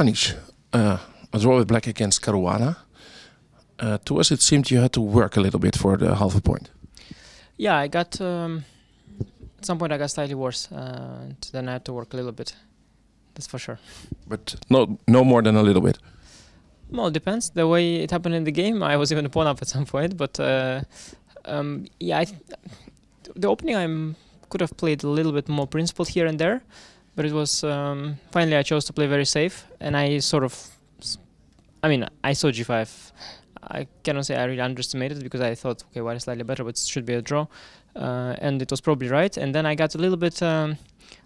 Anish, a draw with black against Caruana. To us, it seemed you had to work a little bit for the half a point. Yeah, I got at some point I got slightly worse, and then I had to work a little bit. That's for sure. But no more than a little bit. Well, it depends. The way it happened in the game, I was even a pawn up at some point. But yeah, the opening I could have played a little bit more principled here and there, but it was finally I chose to play very safe, and I sort of, I mean, I saw g5. I cannot say I really underestimated it because I thought, okay, white is slightly better, but it should be a draw, and it was probably right. And then I got a little bit.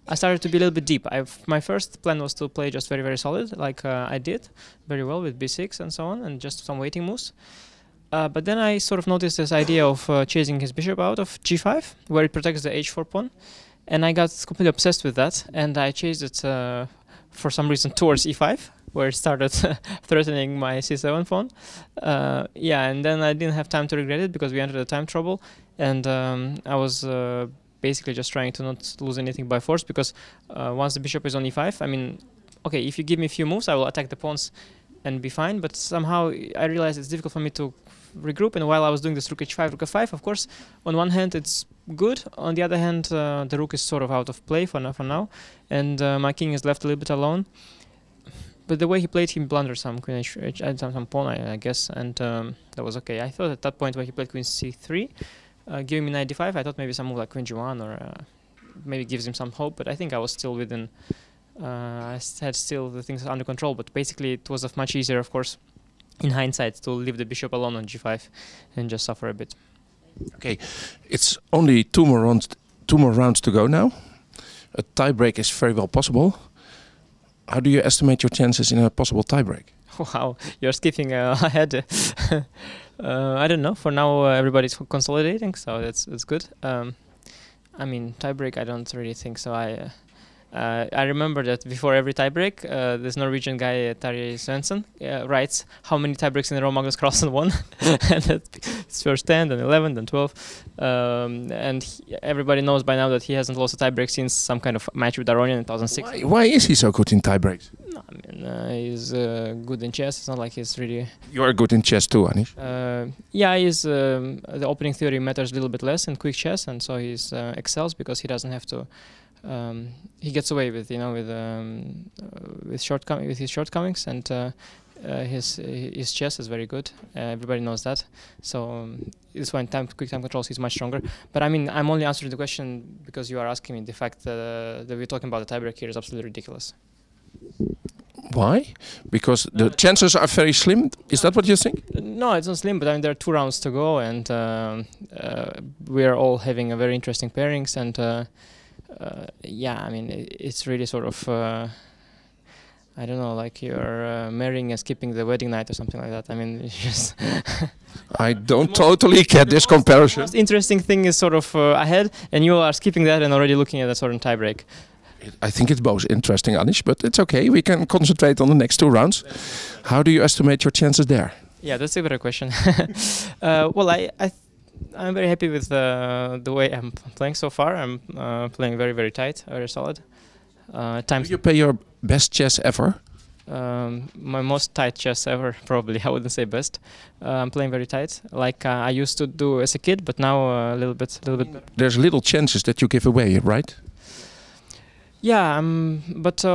I started to be a little bit deep. My first plan was to play just very, very solid, like I did very well with b6 and so on, and just some waiting moves. But then I sort of noticed this idea of chasing his bishop out of g5, where it protects the h4 pawn, and I got completely obsessed with that, and I chased it for some reason towards e5, where it started threatening my c7 pawn. Yeah, and then I didn't have time to regret it because we entered a time trouble, and I was basically just trying to not lose anything by force, because once the bishop is on e5, I mean, okay, if you give me a few moves, I will attack the pawns and be fine, but somehow I realized it's difficult for me to regroup, and while I was doing this rook h5, rook f5, of course, on one hand it's good, on the other hand the rook is sort of out of play for now, and my king is left a little bit alone. But the way he played, he blundered some queen h, some pawn, I guess, and that was okay. I thought at that point when he played queen c3, giving me knight d5, I thought maybe some move like queen g1 or maybe gives him some hope, but I think I was still within, I had still the things under control, but basically it was much easier, of course, in hindsight, to leave the bishop alone on g5 and just suffer a bit. Okay, it's only two more rounds to go now. A tiebreak is very well possible. How do you estimate your chances in a possible tiebreak? Wow, you're skipping ahead. I don't know. For now, everybody's consolidating, so that's good. I mean, tiebreak, I don't really think so. I remember that before every tiebreak, this Norwegian guy, Terje Svensson, writes how many tiebreaks in a row Magnus Carlsen won. And it's first 10, then 11, then 12. And everybody knows by now that he hasn't lost a tiebreak since some kind of match with Aronian in 2006. Why is he so good in tiebreaks? No, I mean, he's good in chess. It's not like he's really... You are good in chess too, Anish. Yeah, the opening theory matters a little bit less in quick chess, and so he excels because he doesn't have to... he gets away with, you know, with his shortcomings, and his chess is very good. Everybody knows that. So this one, quick time controls, he's much stronger. But I mean, I'm only answering the question because you are asking me. The fact that we're talking about the tiebreak here is absolutely ridiculous. Why? Because the chances are very slim. Is that what you think? No, it's not slim, but I mean there are 2 rounds to go, and we are all having a very interesting pairings, and. Yeah, I mean, it's really sort of, I don't know, like you're marrying and skipping the wedding night or something like that. I mean, it's just... I don't totally get this comparison. The most interesting thing is sort of ahead, and you are skipping that and already looking at a sort of tiebreak. I think it's both interesting, Anish, but it's okay. We can concentrate on the next 2 rounds. How do you estimate your chances there? Yeah, that's a better question. Well, I'm very happy with the way I'm playing so far. I'm playing very, very tight, very solid. Do you play your best chess ever? My most tight chess ever, probably. I wouldn't say best. I'm playing very tight, like I used to do as a kid, but now a little bit. There's little chances that you give away, right? Yeah, but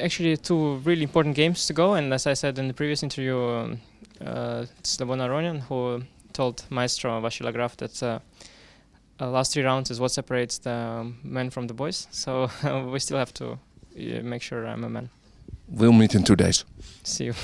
actually 2 really important games to go, and as I said in the previous interview, it's the one Aronian who told Maestro Vasila Graf that last 3 rounds is what separates the men from the boys. So we still have to make sure I'm a man. We'll meet in 2 days. See you.